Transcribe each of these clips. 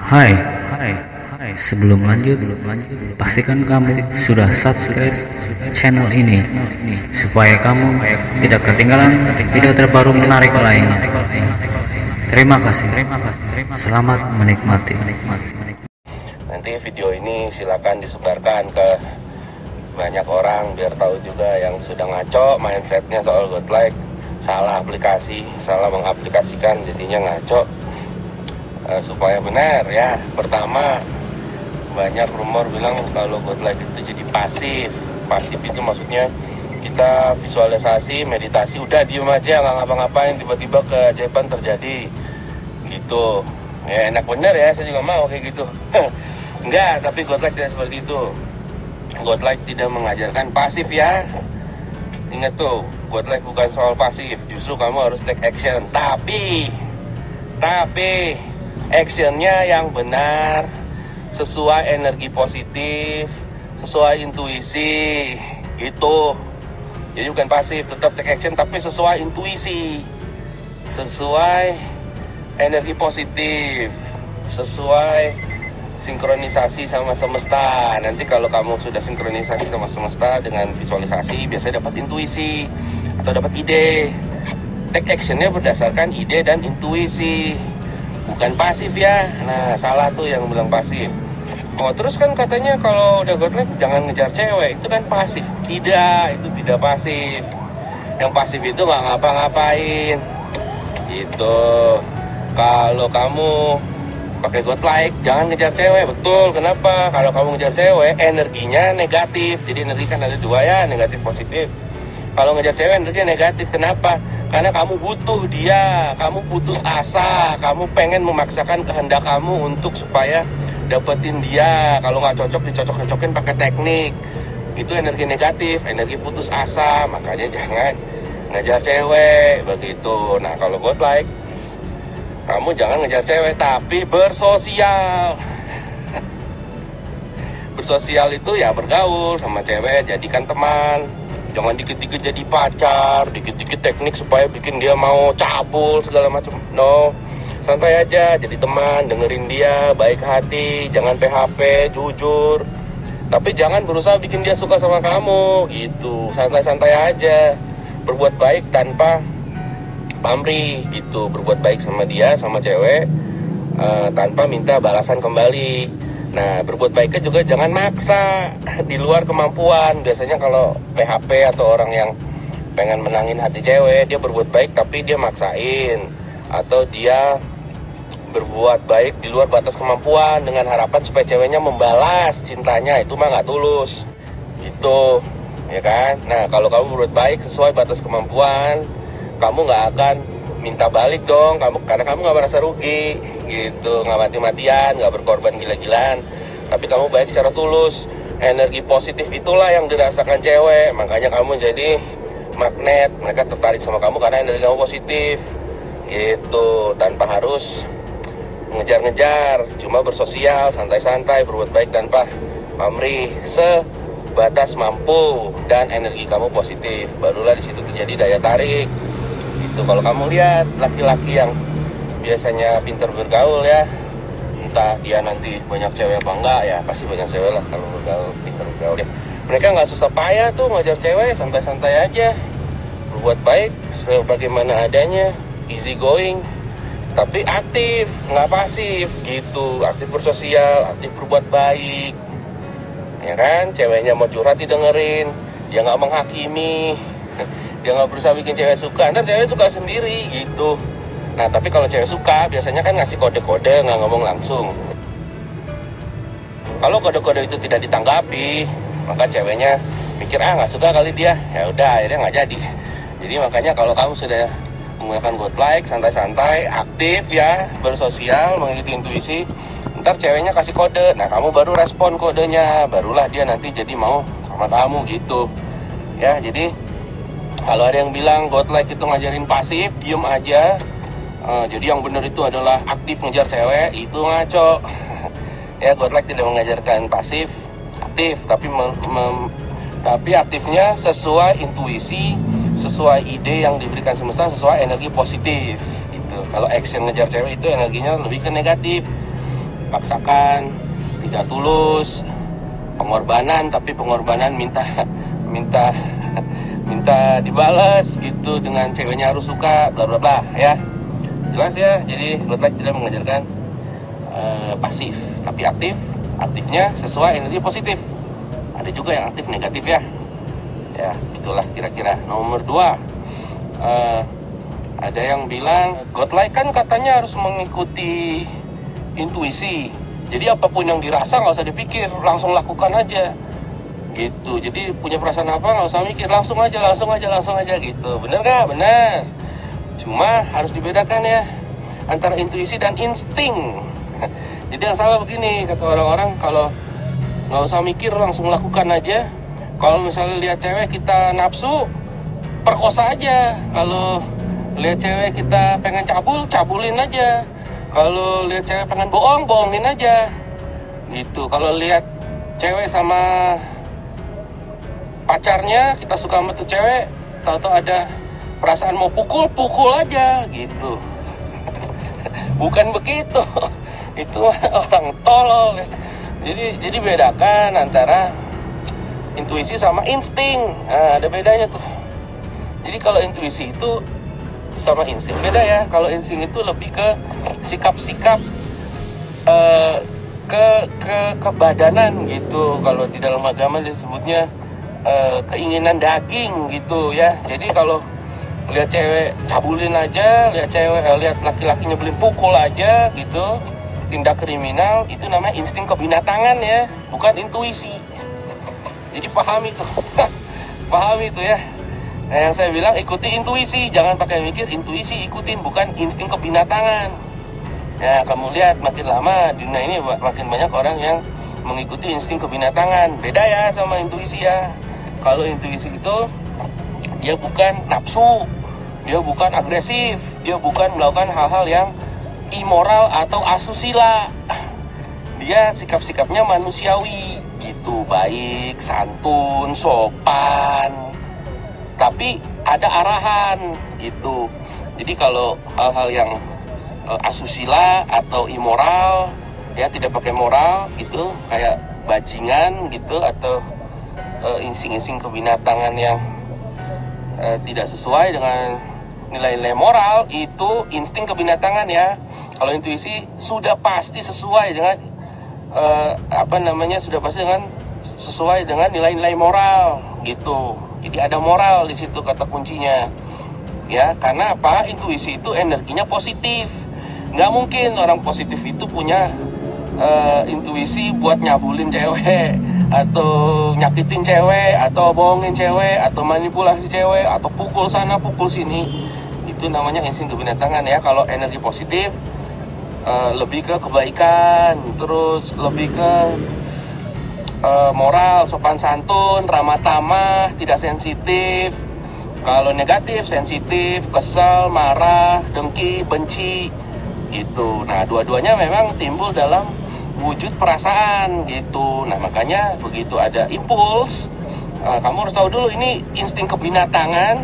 Hai, sebelum lanjut, pastikan kamu sudah subscribe channel ini supaya kamu tidak ketinggalan video terbaru menarik lainnya. Terima kasih. Selamat menikmati. Nanti video ini silakan disebarkan ke banyak orang biar tahu juga yang sudah ngaco mindsetnya soal godlike, salah aplikasi, salah mengaplikasikan jadinya ngaco. Supaya benar ya. Pertama, banyak rumor bilang kalau godlike itu jadi pasif. Pasif itu maksudnya kita visualisasi, meditasi, udah diem aja nggak ngapa-ngapain, tiba-tiba keajaiban terjadi gitu. Ya enak bener ya, saya juga mau kayak gitu. Enggak, tapi godlike tidak seperti itu. Godlike tidak mengajarkan pasif ya. Ingat tuh, godlike bukan soal pasif. Justru kamu harus take action. Tapi actionnya yang benar, sesuai energi positif, sesuai intuisi gitu. Jadi bukan pasif, tetap take action tapi sesuai intuisi, sesuai energi positif, sesuai sinkronisasi sama semesta. Nanti kalau kamu sudah sinkronisasi sama semesta dengan visualisasi, biasanya dapat intuisi atau dapat ide. Take actionnya berdasarkan ide dan intuisi, bukan pasif ya. Nah, salah tuh yang bilang pasif. Oh, terus kan katanya kalau udah godlike jangan ngejar cewek, itu kan pasif. Tidak, itu tidak pasif. Yang pasif itu nggak ngapa-ngapain gitu. Kalau kamu pakai godlike jangan ngejar cewek, betul. Kenapa? Kalau kamu ngejar cewek energinya negatif. Jadi energi kan ada dua ya, negatif positif. Kalau ngejar cewek energinya negatif. Kenapa? Karena kamu butuh dia, kamu putus asa, kamu pengen memaksakan kehendak kamu untuk supaya dapetin dia. Kalau nggak cocok, dicocok-cocokin pakai teknik. Itu energi negatif, energi putus asa. Makanya jangan ngejar cewek begitu. Nah, kalau godlike, kamu jangan ngejar cewek, tapi bersosial. Bersosial itu ya bergaul sama cewek, jadikan teman. Jangan dikit-dikit jadi pacar, dikit-dikit teknik supaya bikin dia mau cabul segala macam. No, santai aja, jadi teman, dengerin dia, baik hati, jangan PHP, jujur. Tapi jangan berusaha bikin dia suka sama kamu, gitu. Santai-santai aja, berbuat baik tanpa pamrih, gitu. Berbuat baik sama dia, sama cewek, tanpa minta balasan kembali. Nah, berbuat baiknya juga jangan maksa di luar kemampuan. Biasanya kalau PHP atau orang yang pengen menangin hati cewek, dia berbuat baik tapi dia maksain. Atau dia berbuat baik di luar batas kemampuan dengan harapan supaya ceweknya membalas cintanya. Itu mah nggak tulus gitu, ya kan? Nah, kalau kamu berbuat baik sesuai batas kemampuan, kamu nggak akan minta balik dong, karena kamu nggak merasa rugi gitu, nggak mati-matian, nggak berkorban gila-gilaan, tapi kamu baik secara tulus. Energi positif itulah yang dirasakan cewek, makanya kamu jadi magnet, mereka tertarik sama kamu karena energi kamu positif gitu, tanpa harus ngejar-ngejar, cuma bersosial, santai-santai, berbuat baik tanpa pamrih, sebatas mampu dan energi kamu positif, barulah di situ terjadi daya tarik. Itu kalau kamu lihat laki-laki yang biasanya pintar bergaul ya, entah dia nanti banyak cewek apa enggak ya, pasti banyak cewek lah kalau bergaul, pintar bergaul ya. Mereka nggak susah payah tuh ngajar cewek, santai-santai aja, berbuat baik sebagaimana adanya, easy going, tapi aktif, nggak pasif gitu, aktif bersosial, aktif berbuat baik, ya kan? Ceweknya mau curhat didengerin, dia nggak menghakimi. Dia nggak berusaha bikin cewek suka, ntar cewek suka sendiri gitu. Nah, tapi kalau cewek suka, biasanya kan ngasih kode-kode, nggak ngomong langsung. Kalau kode-kode itu tidak ditanggapi, maka ceweknya mikir, nggak suka kali dia. Ya udah, akhirnya nggak jadi. Jadi makanya kalau kamu sudah menggunakan godlike, santai-santai, aktif ya, bersosial, mengikuti intuisi, ntar ceweknya kasih kode. Nah, kamu baru respon kodenya, barulah dia nanti jadi mau sama kamu gitu. Ya, jadi kalau ada yang bilang godlike itu ngajarin pasif, diem aja. Jadi yang benar itu adalah aktif ngejar cewek, itu ngaco. Ya, godlike tidak mengajarkan pasif, aktif, tapi tapi aktifnya sesuai intuisi, sesuai ide yang diberikan semesta, sesuai energi positif gitu. Kalau action ngejar cewek itu energinya lebih ke negatif. paksakan, tidak tulus, pengorbanan, tapi pengorbanan minta dibalas gitu, dengan ceweknya harus suka, bla bla bla ya. Jelas ya. Jadi good life tidak mengajarkan pasif tapi aktif. Aktifnya sesuai energi positif. Ada juga yang aktif negatif ya. Ya, itulah kira-kira. Nomor 2, ada yang bilang God life kan katanya harus mengikuti intuisi. Jadi apapun yang dirasa nggak usah dipikir, langsung lakukan aja gitu. Jadi punya perasaan apa nggak usah mikir, langsung aja gitu. Bener nggak? Bener. Cuma harus dibedakan ya antara intuisi dan insting. Jadi yang salah begini, kata orang-orang, kalau nggak usah mikir langsung lakukan aja. Kalau misalnya lihat cewek kita nafsu, perkosa aja. Kalau lihat cewek kita pengen cabulin aja. Kalau lihat cewek pengen bohongin aja gitu. Kalau lihat cewek sama pacarnya, kita suka sama tuh cewek, tahu-tahu ada perasaan mau pukul aja gitu. Bukan begitu. Itu orang tolol. Jadi bedakan antara intuisi sama insting. Nah, ada bedanya tuh. Jadi kalau intuisi itu sama insting beda ya. Kalau insting itu lebih ke sikap-sikap kebadanan gitu. Kalau di dalam agama disebutnya keinginan daging gitu ya. Jadi kalau lihat cewek cabulin aja, lihat laki-laki nyebelin pukul aja gitu, tindak kriminal, itu namanya insting kebinatangan ya, bukan intuisi. Jadi pahami tuh. Pahami tuh ya. Nah, yang saya bilang ikuti intuisi, jangan pakai mikir, intuisi ikutin, bukan insting kebinatangan. Ya, kamu lihat makin lama di dunia ini makin banyak orang yang mengikuti insting kebinatangan. Beda ya sama intuisi ya. Kalau intuisi itu dia bukan nafsu, dia bukan agresif, dia bukan melakukan hal-hal yang immoral atau asusila. Dia sikap-sikapnya manusiawi gitu, baik, santun, sopan, tapi ada arahan gitu. Jadi kalau hal-hal yang asusila atau immoral, ya tidak pakai moral gitu, kayak bajingan gitu, atau insting-insting kebinatangan yang tidak sesuai dengan nilai-nilai moral, itu insting kebinatangan ya. Kalau intuisi sudah pasti sesuai dengan sudah pasti dengan sesuai dengan nilai-nilai moral gitu. Jadi ada moral di situ kata kuncinya. Ya, karena apa? Intuisi itu energinya positif. Nggak mungkin orang positif itu punya intuisi buat nyabulin cewek, atau nyakitin cewek, atau bohongin cewek, atau manipulasi cewek, atau pukul sana pukul sini. Itu namanya insting kebinatangan ya. Kalau energi positif lebih ke kebaikan, terus lebih ke moral, sopan santun, ramah tamah, tidak sensitif. Kalau negatif, sensitif, kesal, marah, dengki, benci gitu. Nah, dua-duanya memang timbul dalam wujud perasaan gitu. Nah, makanya begitu ada impuls, kamu harus tahu dulu ini insting kebinatangan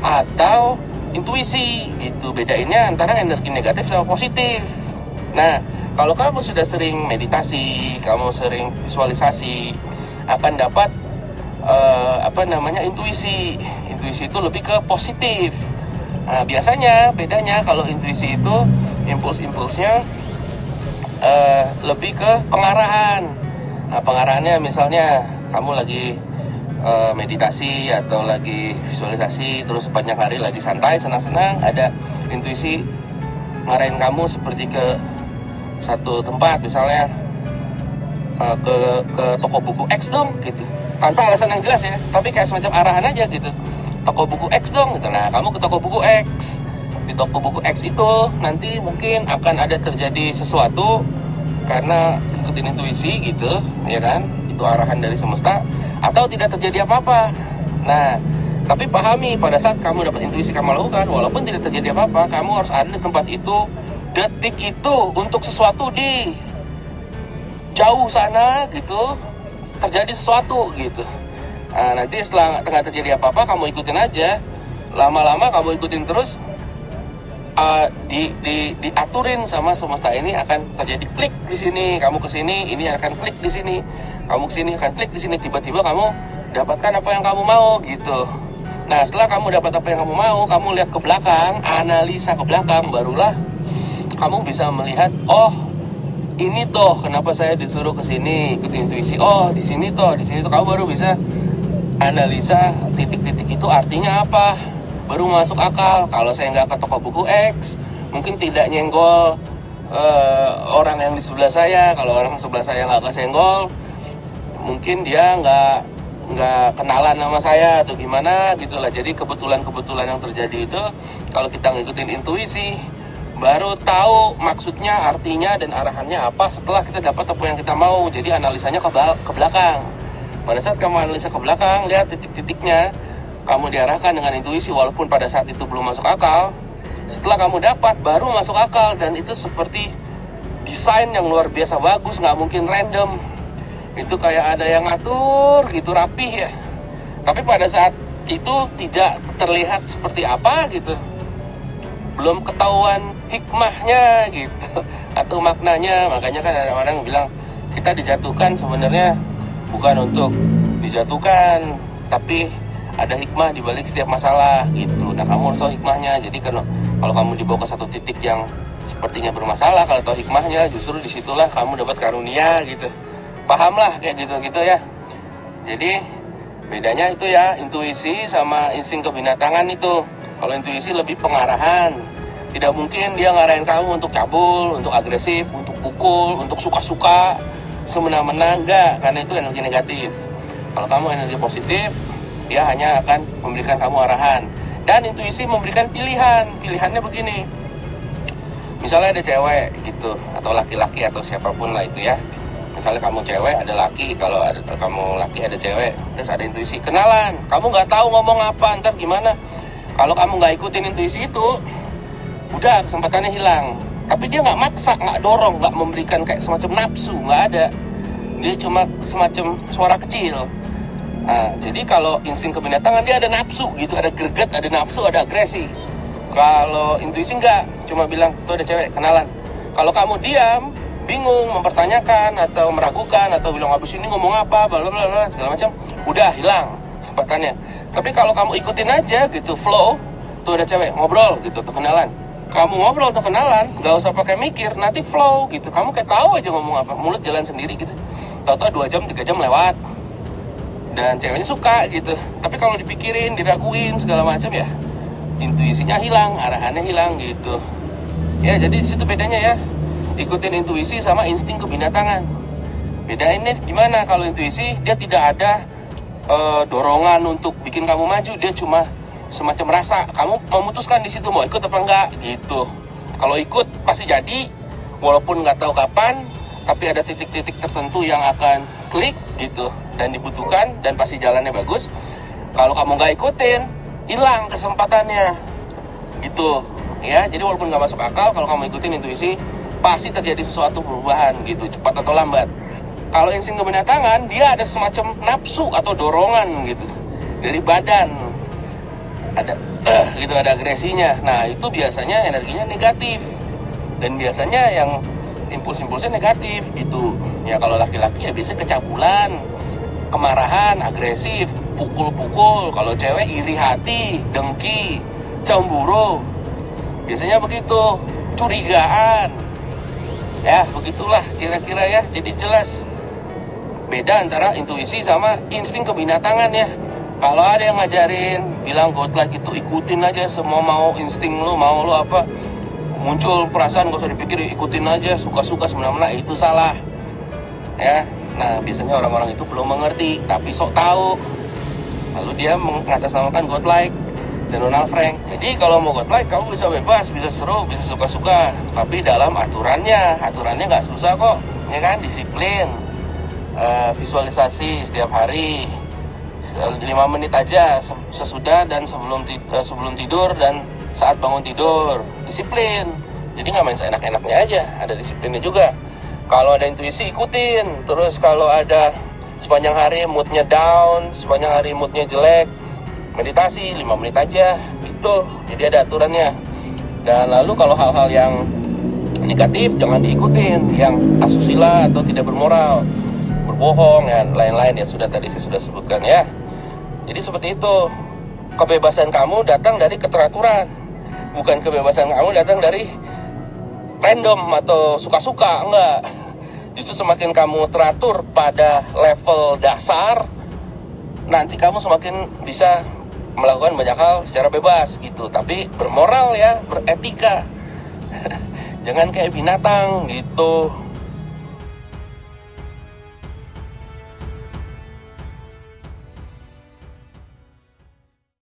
atau intuisi gitu. Bedainnya antara energi negatif sama positif. Nah, kalau kamu sudah sering meditasi, kamu sering visualisasi, akan dapat intuisi. Intuisi itu lebih ke positif. Nah, biasanya bedanya kalau intuisi itu impuls-impulsnya lebih ke pengarahan. Nah, pengarahannya misalnya kamu lagi meditasi atau lagi visualisasi, terus sepanjang hari lagi santai, senang-senang, ada intuisi ngarahin kamu seperti ke satu tempat, misalnya ke toko buku X dong gitu, tanpa alasan yang jelas ya, tapi kayak semacam arahan aja gitu, toko buku X dong gitu. Nah, kamu ke toko buku X. Di toko buku X itu nanti mungkin akan ada terjadi sesuatu karena ikutin intuisi gitu, ya kan? Itu arahan dari semesta, atau tidak terjadi apa-apa. Nah, tapi pahami pada saat kamu dapat intuisi, kamu lakukan, walaupun tidak terjadi apa-apa, kamu harus ada di tempat itu, detik itu, untuk sesuatu di jauh sana gitu, terjadi sesuatu gitu. Nah, nanti setelah nggak terjadi apa-apa, kamu ikutin aja. Lama-lama kamu ikutin terus, diaturin sama semesta ini akan terjadi klik di sini, kamu ke sini, ini akan klik di sini, kamu ke sini akan klik di sini, tiba-tiba kamu dapatkan apa yang kamu mau gitu. Nah, setelah kamu dapat apa yang kamu mau, kamu lihat ke belakang, analisa ke belakang, barulah kamu bisa melihat, oh ini toh kenapa saya disuruh ke sini, ikut intuisi. Oh, di sini toh kamu baru bisa analisa titik-titik itu artinya apa. Baru masuk akal. Kalau saya nggak ke toko buku X, mungkin tidak nyenggol orang yang di sebelah saya. Kalau orang sebelah saya nggak kesenggol, mungkin dia nggak kenalan sama saya atau gimana gitulah. Jadi kebetulan yang terjadi itu, kalau kita ngikutin intuisi, baru tahu maksudnya, artinya, dan arahannya apa setelah kita dapat apa yang kita mau. Jadi analisanya ke belakang. Pada saat kamu analisa ke belakang, lihat titik-titiknya, kamu diarahkan dengan intuisi walaupun pada saat itu belum masuk akal. Setelah kamu dapat, baru masuk akal. Dan itu seperti desain yang luar biasa bagus, nggak mungkin random. Itu kayak ada yang ngatur gitu, rapih ya. Tapi pada saat itu tidak terlihat seperti apa gitu, belum ketahuan hikmahnya gitu atau maknanya. Makanya kan ada orang yang bilang kita dijatuhkan sebenarnya bukan untuk dijatuhkan, tapi ada hikmah di balik setiap masalah gitu. Nah, kamu harus tahu hikmahnya. Jadi kalau kamu dibawa ke satu titik yang sepertinya bermasalah, kalau tahu hikmahnya, justru disitulah kamu dapat karunia gitu. Pahamlah kayak gitu ya. Jadi bedanya itu ya, intuisi sama insting kebinatangan itu. Kalau intuisi lebih pengarahan. Tidak mungkin dia ngarahin kamu untuk cabul, untuk agresif, untuk pukul, untuk suka-suka, semena-mena, enggak, karena itu energi negatif. Kalau kamu energi positif, dia hanya akan memberikan kamu arahan. Dan intuisi memberikan pilihan. Pilihannya begini, misalnya ada cewek gitu, atau laki-laki atau siapapun lah itu ya. Misalnya kamu cewek, ada laki. Kalau kamu laki, ada cewek. Terus ada intuisi, kenalan. Kamu nggak tahu ngomong apa, ntar gimana. Kalau kamu nggak ikutin intuisi itu, udah kesempatannya hilang. Tapi dia nggak maksa, nggak dorong, nggak memberikan kayak semacam nafsu, nggak ada. Dia cuma semacam suara kecil. Nah, jadi kalau insting kebinatangan dia ada nafsu gitu, ada greget, ada nafsu, ada agresi. Kalau intuisi enggak, cuma bilang tuh ada cewek, kenalan. Kalau kamu diam, bingung, mempertanyakan atau meragukan atau bilang habis ini ngomong apa, bla bla bla segala macam, udah hilang kesempatannya. Tapi kalau kamu ikutin aja gitu, flow, tuh ada cewek, ngobrol gitu, tuh kenalan. Kamu ngobrol atau kenalan, nggak usah pakai mikir, nanti flow gitu. Kamu kayak tahu aja ngomong apa, mulut jalan sendiri gitu. Tahu-tahu 2 jam, 3 jam lewat. Dan ceweknya suka gitu. Tapi kalau dipikirin, diraguin segala macam ya, intuisinya hilang, arahannya hilang gitu. Ya, jadi di situ bedanya ya. Ikutin intuisi sama insting kebinatangan. Bedainnya gimana? Kalau intuisi dia tidak ada dorongan untuk bikin kamu maju, dia cuma semacam rasa. Kamu memutuskan di situ mau ikut apa enggak gitu. Kalau ikut pasti jadi, walaupun nggak tahu kapan, tapi ada titik-titik tertentu yang akan klik gitu dan dibutuhkan dan pasti jalannya bagus. Kalau kamu nggak ikutin, hilang kesempatannya gitu ya. Jadi walaupun nggak masuk akal, kalau kamu ikutin intuisi pasti terjadi sesuatu perubahan gitu, cepat atau lambat. Kalau insting kebinatangan, dia ada semacam nafsu atau dorongan gitu dari badan, ada gitu, ada agresinya. Nah, itu biasanya energinya negatif dan biasanya yang impuls-impulsnya negatif gitu. Ya kalau laki-laki ya biasanya kecabulan, kemarahan, agresif, pukul-pukul. Kalau cewek iri hati, dengki, cemburu. Biasanya begitu, curigaan. Ya, begitulah kira-kira ya. Jadi jelas beda antara intuisi sama insting kebinatangan ya. Kalau ada yang ngajarin, bilang godlike itu ikutin aja semua mau insting lu, mau lu apa, muncul perasaan gak usah dipikir, ikutin aja, suka-suka semena-mena, itu salah ya. Nah, biasanya orang-orang itu belum mengerti, tapi sok tahu. Lalu dia mengatasnamakan godlike dan Donald Frank. Jadi kalau mau godlike, kamu bisa bebas, bisa seru, bisa suka-suka, tapi dalam aturannya nggak susah kok, ya kan? Disiplin, visualisasi setiap hari 5 menit aja sesudah dan sebelum tidur dan saat bangun tidur. Disiplin. Jadi nggak main seenak-enaknya aja, ada disiplinnya juga. Kalau ada intuisi ikutin. Terus kalau ada sepanjang hari moodnya down, sepanjang hari moodnya jelek, meditasi 5 menit aja gitu. Jadi ada aturannya. Dan lalu kalau hal-hal yang negatif jangan diikutin, yang asusila atau tidak bermoral, berbohong dan lain-lain ya sudah tadi saya sudah sebutkan ya. Jadi seperti itu. Kebebasan kamu datang dari keteraturan, bukan kebebasan kamu datang dari random atau suka-suka, enggak. Justru semakin kamu teratur pada level dasar, nanti kamu semakin bisa melakukan banyak hal secara bebas gitu, tapi bermoral ya, beretika. Jangan kayak binatang gitu.